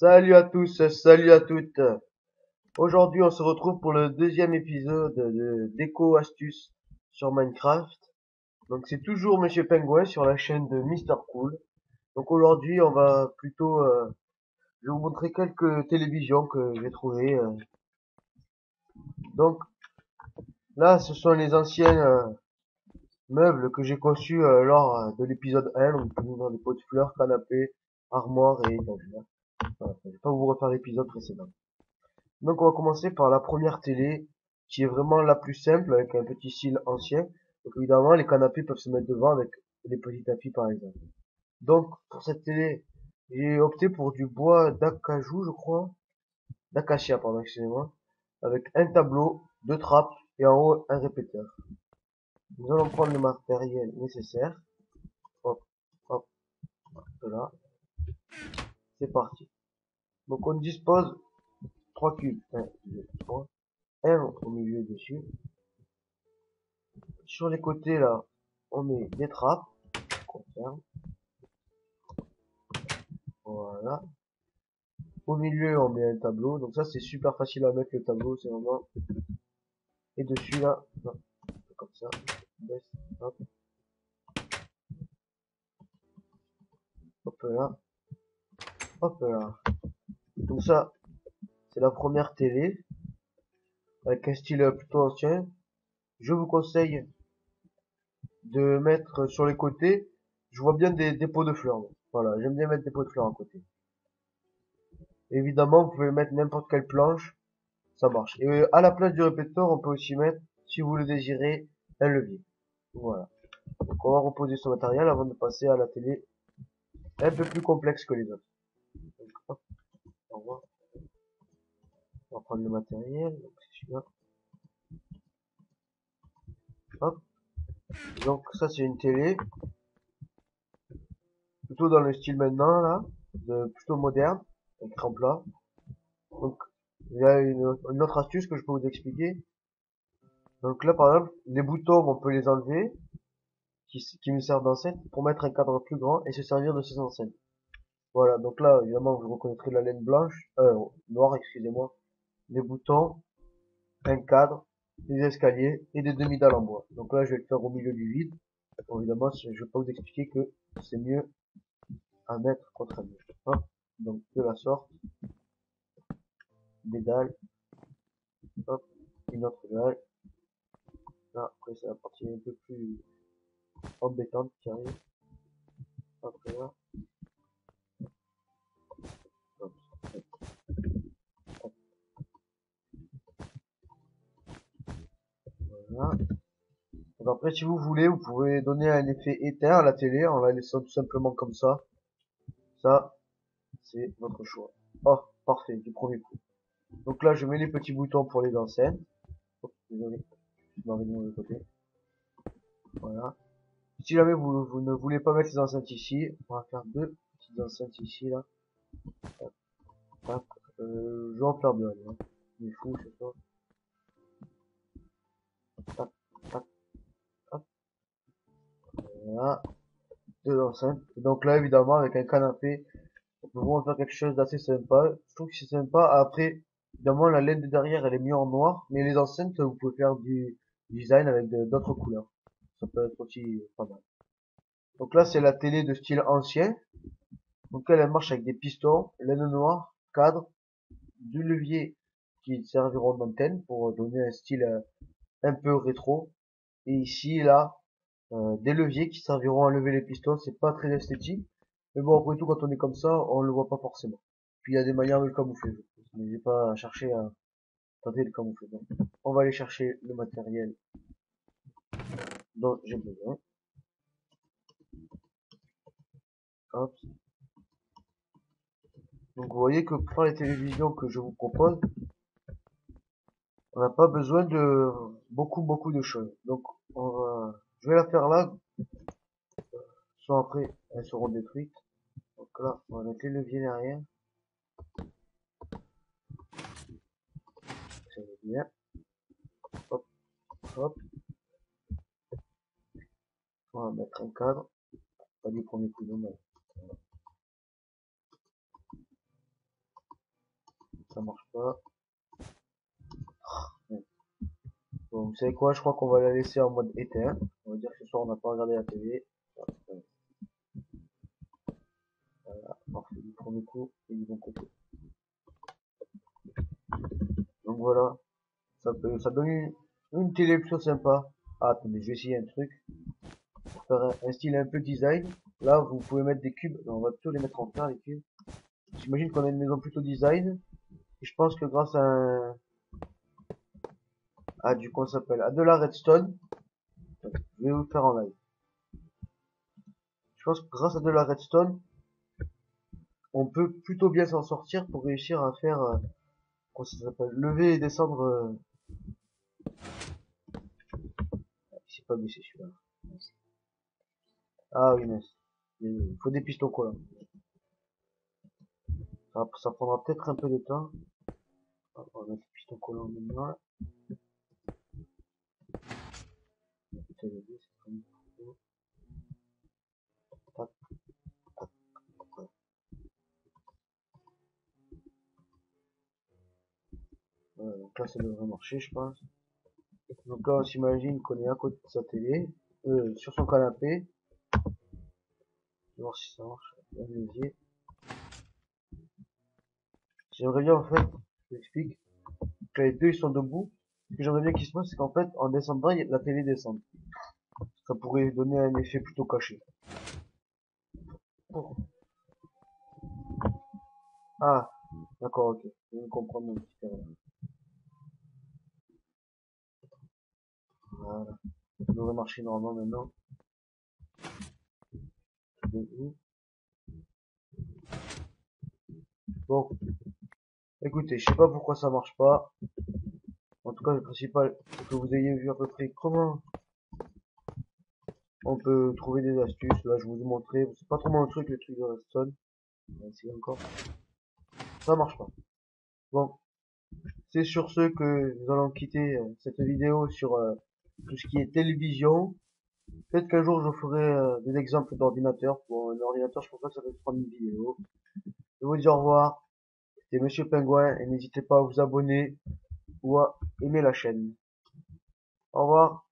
Salut à tous, salut à toutes. Aujourd'hui, on se retrouve pour le deuxième épisode de Déco Astuces sur Minecraft. Donc, c'est toujours Monsieur Pingouin sur la chaîne de Mister Cool. Donc, aujourd'hui, on va plutôt, je vais vous montrer quelques télévisions que j'ai trouvées. Donc, là, ce sont les anciens meubles que j'ai conçus lors de l'épisode 1. Donc, dans des pots de fleurs, canapés, armoires et étagères. Voilà, je vais pas vous refaire l'épisode précédent. Donc on va commencer par la première télé, qui est vraiment la plus simple, avec un petit style ancien. Donc évidemment, les canapés peuvent se mettre devant avec les petits tapis par exemple. Donc pour cette télé, j'ai opté pour du bois d'acajou, je crois. D'acacia, pardon, excusez-moi. Avec un tableau, deux trappes et en haut un répéteur. Nous allons prendre le matériel nécessaire. Hop, hop, là. C'est parti. Donc on dispose trois cubes. Un, deux, trois. Un au milieu dessus. Sur les côtés là, on met des trappes qu'on ferme. Voilà. Au milieu, on met un tableau. Donc ça, c'est super facile à mettre le tableau, c'est vraiment. Et dessus là, non, comme ça. Baisse, hop, hop là, hop là. Donc ça, c'est la première télé avec un style plutôt ancien. Je vous conseille de mettre sur les côtés. Je vois bien des pots de fleurs. Voilà, j'aime bien mettre des pots de fleurs à côté. Évidemment, vous pouvez mettre n'importe quelle planche, ça marche. Et à la place du répéteur, on peut aussi mettre, si vous le désirez, un levier. Voilà. Donc on va reposer ce matériel avant de passer à la télé un peu plus complexe que les autres. Donc, hop, on va prendre le matériel. Donc c'est celui-là. Hop. Donc ça c'est une télé, plutôt dans le style maintenant là, plutôt moderne, écran plat. Donc il y a une autre astuce que je peux vous expliquer. Donc là par exemple, les boutons on peut les enlever, qui nous servent d'enceinte pour mettre un cadre plus grand et se servir de ces enceintes. Voilà, donc là évidemment vous reconnaîtrez la laine blanche, noire excusez-moi, des boutons, un cadre, des escaliers et des demi-dalles en bois. Donc là, je vais le faire au milieu du vide. Bon, évidemment, je vais pas vous expliquer que c'est mieux à mettre contre un mur. Hop. Donc de la sorte, des dalles, hop, une autre dalle. Là, après c'est la partie un peu plus embêtante qui arrive. Après là, hop, hop, voilà. Donc après, si vous voulez, vous pouvez donner un effet éteint à la télé en la laissant tout simplement comme ça. Ça, c'est votre choix. Oh, parfait, du premier coup. Donc là, je mets les petits boutons pour les enceintes. Oh, désolé, je m'en vais de mauvais côté. Voilà. Si jamais vous ne voulez pas mettre les enceintes ici, on va faire deux petites enceintes ici, là. Tac, tac. Je vais en faire deux, allez, hein. Il est fou, c'est ça. Tac, tac, hop. Voilà. Deux enceintes. Et donc là, évidemment, avec un canapé, on peut vraiment faire quelque chose d'assez sympa. Je trouve que c'est sympa. Après, évidemment, la laine de derrière, elle est mieux en noir. Mais les enceintes, vous pouvez faire du design avec d'autres couleurs. Ça peut être aussi pas mal. Donc là, c'est la télé de style ancien. Donc elle marche avec des pistons, laine noire, cadre, du levier qui serviront d'antenne pour donner un style un peu rétro. Et ici, là, des leviers qui serviront à lever les pistons. C'est pas très esthétique. Mais bon, après tout, quand on est comme ça, on le voit pas forcément. Puis il y a des manières de le camoufler. Mais j'ai pas cherché à tenter de le camoufler. Donc, on va aller chercher le matériel dont j'ai besoin. Hop. Donc vous voyez que pour les télévisions que je vous propose, on n'a pas besoin de beaucoup de choses. Donc je vais la faire là, soit après elles seront détruites. Donc là, on va mettre les leviers derrière. Ça va bien. Hop, hop. On va mettre un cadre. Pas du premier coup de main. ça marche pas. Bon, vous savez quoi, je crois qu'on va la laisser en mode éteint. On va dire que ce soir on n'a pas regardé la télé. Voilà, parfait, du premier coup et du bon côté. Donc voilà, ça donne une télé plutôt sympa. Ah, attendez, je vais essayer un truc. Pour faire un style un peu design. Là, vous pouvez mettre des cubes. Non, on va plutôt les mettre en plein, les cubes. J'imagine qu'on a une maison plutôt design. Et je pense que grâce comment ça s'appelle, à de la redstone, je vais vous le faire en live. Je pense que grâce à de la redstone, on peut plutôt bien s'en sortir pour réussir à faire, comment ça s'appelle, lever et descendre, il s'est pas baissé celui-là. Ah oui, mais il faut des pistons collants. Ça prendra peut-être un peu de temps. On va mettre les pistons collants maintenant. Tac, tac, tac. Voilà, donc là ça devrait marcher, je pense. Donc là on s'imagine qu'on est à côté de sa télé, sur son canapé. On va voir si ça marche. Allez-y. J'aimerais bien en fait, je t'explique, que les deux ils sont debout. Ce que j'aimerais bien qu'il se passe, c'est qu'en fait en descendant, la télé descend. Ça pourrait donner un effet plutôt caché. Oh. Ah, d'accord, ok. Je viens de comprendre mon petit erreur. Voilà. Ça devrait marcher normalement maintenant. Bon, écoutez, je sais pas pourquoi ça marche pas. En tout cas, le principal, c'est que vous ayez vu à peu près comment on peut trouver des astuces. Là, je vous ai montré. C'est pas trop mon truc, le truc de redstone. On va essayer encore. Ça marche pas. Bon, c'est sur ce que nous allons quitter cette vidéo sur tout ce qui est télévision. Peut-être qu'un jour, je ferai des exemples d'ordinateur. Pour un ordinateur, je pense pas que ça va prendre une vidéo. Je vous dis au revoir. C'était Monsieur Pingouin et n'hésitez pas à vous abonner ou à aimer la chaîne. Au revoir.